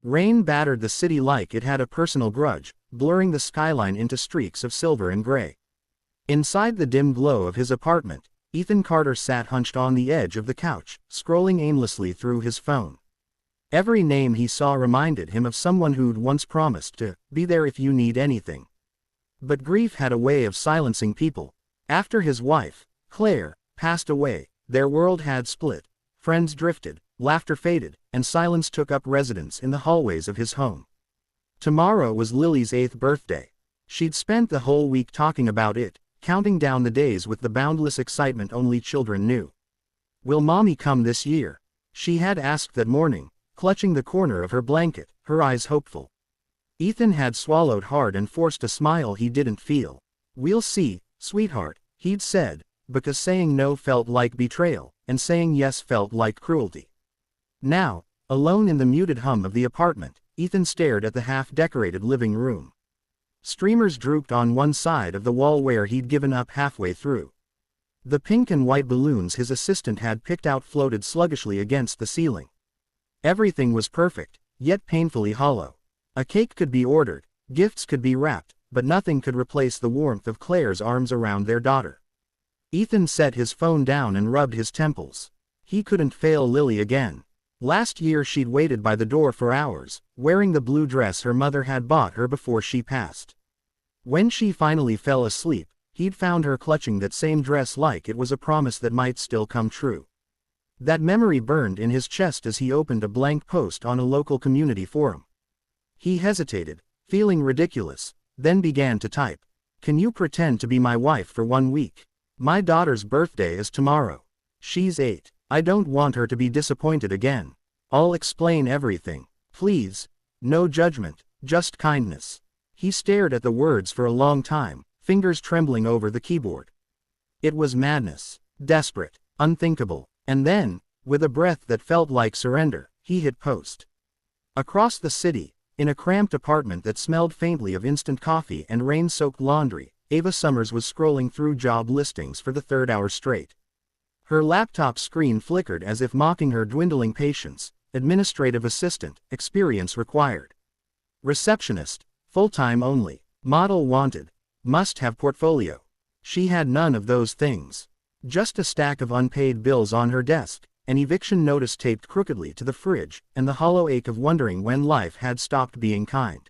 Rain battered the city like it had a personal grudge, blurring the skyline into streaks of silver and gray. Inside the dim glow of his apartment, Ethan Carter sat hunched on the edge of the couch, scrolling aimlessly through his phone. Every name he saw reminded him of someone who'd once promised to be there if you need anything. But grief had a way of silencing people. After his wife, Claire, passed away, their world had split. Friends drifted, laughter faded, and silence took up residence in the hallways of his home. Tomorrow was Lily's 8th birthday. She'd spent the whole week talking about it, counting down the days with the boundless excitement only children knew. "Will Mommy come this year?" she had asked that morning, clutching the corner of her blanket, her eyes hopeful. Ethan had swallowed hard and forced a smile he didn't feel. "We'll see, sweetheart," he'd said, because saying no felt like betrayal, and saying yes felt like cruelty. Now, alone in the muted hum of the apartment, Ethan stared at the half-decorated living room. Streamers drooped on one side of the wall where he'd given up halfway through. The pink and white balloons his assistant had picked out floated sluggishly against the ceiling. Everything was perfect, yet painfully hollow. A cake could be ordered, gifts could be wrapped, but nothing could replace the warmth of Claire's arms around their daughter. Ethan set his phone down and rubbed his temples. He couldn't fail Lily again. Last year she'd waited by the door for hours, wearing the blue dress her mother had bought her before she passed. When she finally fell asleep, he'd found her clutching that same dress like it was a promise that might still come true. That memory burned in his chest as he opened a blank post on a local community forum. He hesitated, feeling ridiculous, then began to type. "Can you pretend to be my wife for 1 week? My daughter's birthday is tomorrow. She's 8. I don't want her to be disappointed again. I'll explain everything. Please. No judgment, just kindness." He stared at the words for a long time, fingers trembling over the keyboard. It was madness, desperate, unthinkable, and then, with a breath that felt like surrender, he hit post. Across the city, in a cramped apartment that smelled faintly of instant coffee and rain-soaked laundry, Ava Summers was scrolling through job listings for the 3rd hour straight. Her laptop screen flickered as if mocking her dwindling patience. Administrative assistant, experience required. Receptionist, full-time only. Model wanted. Must have portfolio. She had none of those things. Just a stack of unpaid bills on her desk, an eviction notice taped crookedly to the fridge, and the hollow ache of wondering when life had stopped being kind.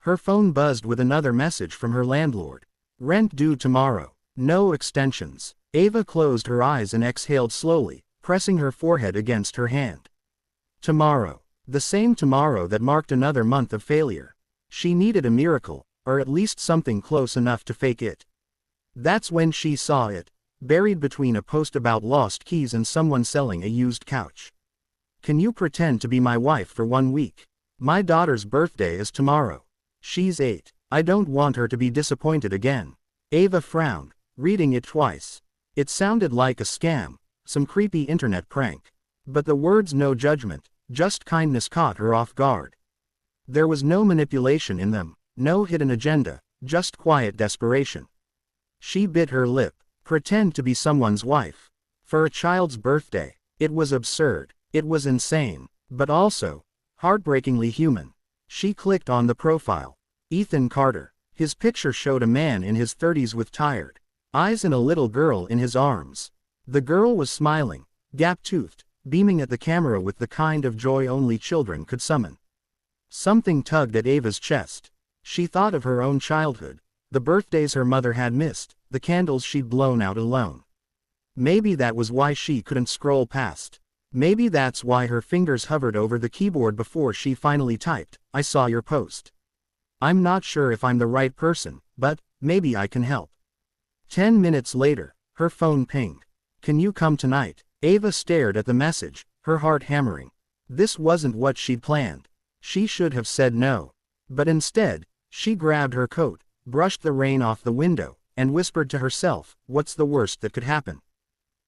Her phone buzzed with another message from her landlord. Rent due tomorrow. No extensions. Ava closed her eyes and exhaled slowly, pressing her forehead against her hand. Tomorrow. The same tomorrow that marked another month of failure. She needed a miracle, or at least something close enough to fake it. That's when she saw it, buried between a post about lost keys and someone selling a used couch. "Can you pretend to be my wife for 1 week? My daughter's birthday is tomorrow. She's 8. I don't want her to be disappointed again." Ava frowned, reading it twice. It sounded like a scam, some creepy internet prank. But the words "no judgment, just kindness" caught her off guard. There was no manipulation in them, no hidden agenda, just quiet desperation. She bit her lip. Pretend to be someone's wife. For a child's birthday. It was absurd. It was insane. But also, heartbreakingly human. She clicked on the profile. Ethan Carter. His picture showed a man in his 30s with tired eyes and a little girl in his arms. The girl was smiling, gap-toothed, beaming at the camera with the kind of joy only children could summon. Something tugged at Ava's chest. She thought of her own childhood, the birthdays her mother had missed, the candles she'd blown out alone. Maybe that was why she couldn't scroll past. Maybe that's why her fingers hovered over the keyboard before she finally typed, "I saw your post. I'm not sure if I'm the right person, but maybe I can help." 10 minutes later, her phone pinged. "Can you come tonight?" Ava stared at the message, her heart hammering. This wasn't what she'd planned. She should have said no. But instead, she grabbed her coat, brushed the rain off the window, and whispered to herself, "What's the worst that could happen?"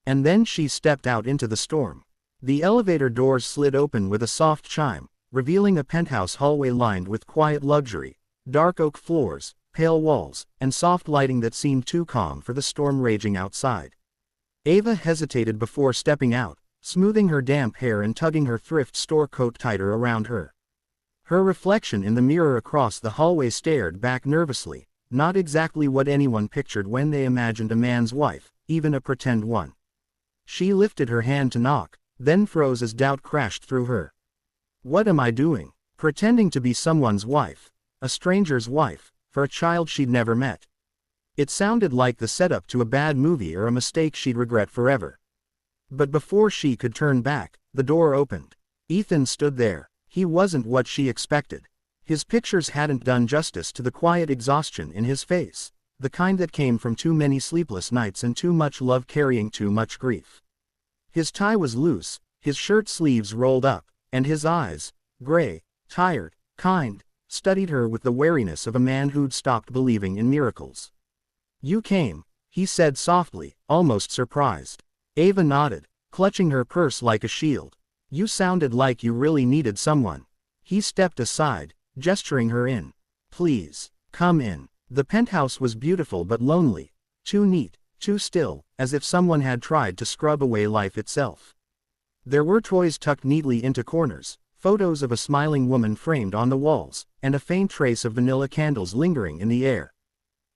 And then she stepped out into the storm. The elevator doors slid open with a soft chime, revealing a penthouse hallway lined with quiet luxury, dark oak floors, pale walls, and soft lighting that seemed too calm for the storm raging outside. Ava hesitated before stepping out, smoothing her damp hair and tugging her thrift store coat tighter around her. Her reflection in the mirror across the hallway stared back nervously, not exactly what anyone pictured when they imagined a man's wife, even a pretend one. She lifted her hand to knock, then froze as doubt crashed through her. What am I doing? Pretending to be someone's wife, a stranger's wife, for a child she'd never met. It sounded like the setup to a bad movie or a mistake she'd regret forever. But before she could turn back, the door opened. Ethan stood there. He wasn't what she expected. His pictures hadn't done justice to the quiet exhaustion in his face, the kind that came from too many sleepless nights and too much love carrying too much grief. His tie was loose, his shirt sleeves rolled up, and his eyes, gray, tired, kind, studied her with the wariness of a man who'd stopped believing in miracles. You came, he said softly, almost surprised. Ava nodded, clutching her purse like a shield. You sounded like you really needed someone. He stepped aside, gesturing her in. Please, come in. The penthouse was beautiful but lonely, too neat, too still, as if someone had tried to scrub away life itself. There were toys tucked neatly into corners, photos of a smiling woman framed on the walls, and a faint trace of vanilla candles lingering in the air.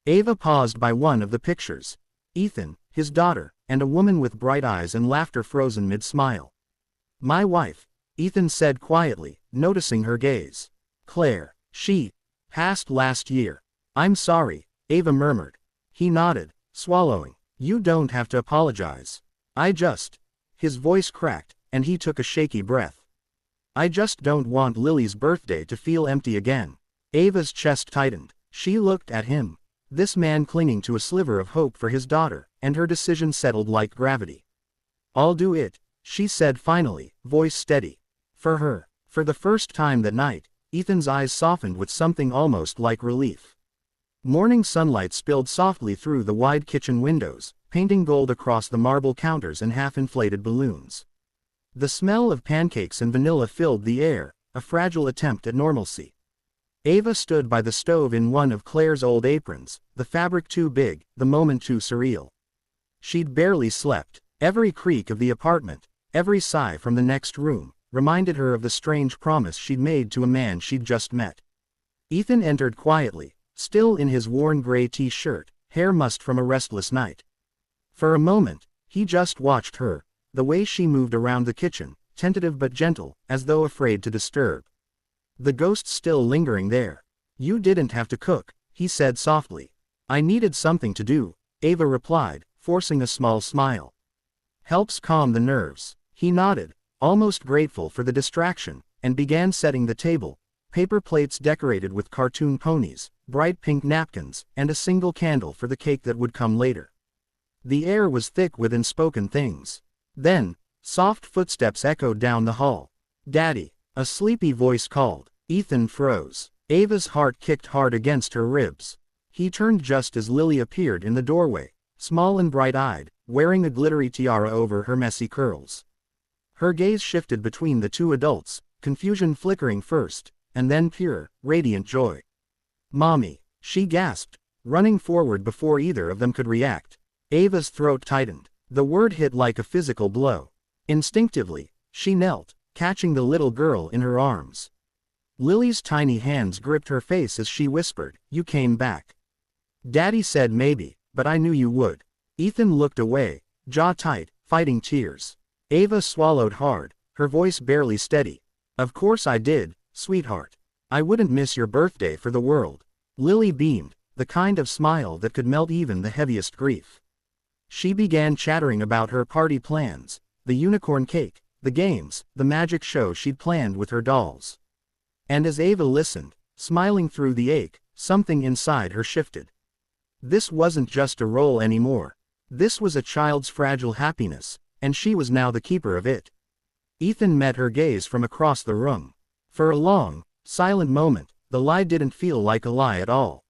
Ava paused by one of the pictures. Ethan, his daughter, and a woman with bright eyes and laughter frozen mid-smile. My wife, Ethan said quietly, noticing her gaze. Claire, she passed last year. I'm sorry, Ava murmured. He nodded, swallowing. You don't have to apologize. His voice cracked, and he took a shaky breath. I just don't want Lily's birthday to feel empty again. Ava's chest tightened. She looked at him. This man clinging to a sliver of hope for his daughter, and her decision settled like gravity. I'll do it, she said finally, voice steady. For her. For the first time that night, Ethan's eyes softened with something almost like relief. Morning sunlight spilled softly through the wide kitchen windows, painting gold across the marble counters and half-inflated balloons. The smell of pancakes and vanilla filled the air, a fragile attempt at normalcy. Ava stood by the stove in one of Claire's old aprons, the fabric too big, the moment too surreal. She'd barely slept. Every creak of the apartment, every sigh from the next room, reminded her of the strange promise she'd made to a man she'd just met. Ethan entered quietly, still in his worn gray t-shirt, hair mussed from a restless night. For a moment, he just watched her, the way she moved around the kitchen, tentative but gentle, as though afraid to disturb. The ghost still lingering there. You didn't have to cook, he said softly. I needed something to do, Ava replied, forcing a small smile. Helps calm the nerves. He nodded, almost grateful for the distraction, and began setting the table, paper plates decorated with cartoon ponies, bright pink napkins, and a single candle for the cake that would come later. The air was thick with unspoken things. Then, soft footsteps echoed down the hall. Daddy, a sleepy voice called. Ethan froze. Ava's heart kicked hard against her ribs. He turned just as Lily appeared in the doorway, small and bright-eyed, wearing a glittery tiara over her messy curls. Her gaze shifted between the two adults, confusion flickering first, and then pure, radiant joy. Mommy, she gasped, running forward before either of them could react. Ava's throat tightened. The word hit like a physical blow. Instinctively, she knelt, catching the little girl in her arms. Lily's tiny hands gripped her face as she whispered, You came back. Daddy said maybe, but I knew you would. Ethan looked away, jaw tight, fighting tears. Ava swallowed hard, her voice barely steady. Of course I did, sweetheart. I wouldn't miss your birthday for the world. Lily beamed, the kind of smile that could melt even the heaviest grief. She began chattering about her party plans, the unicorn cake, the games, the magic show she'd planned with her dolls. And as Ava listened, smiling through the ache, something inside her shifted. This wasn't just a role anymore. This was a child's fragile happiness, and she was now the keeper of it. Ethan met her gaze from across the room. For a long, silent moment, the lie didn't feel like a lie at all.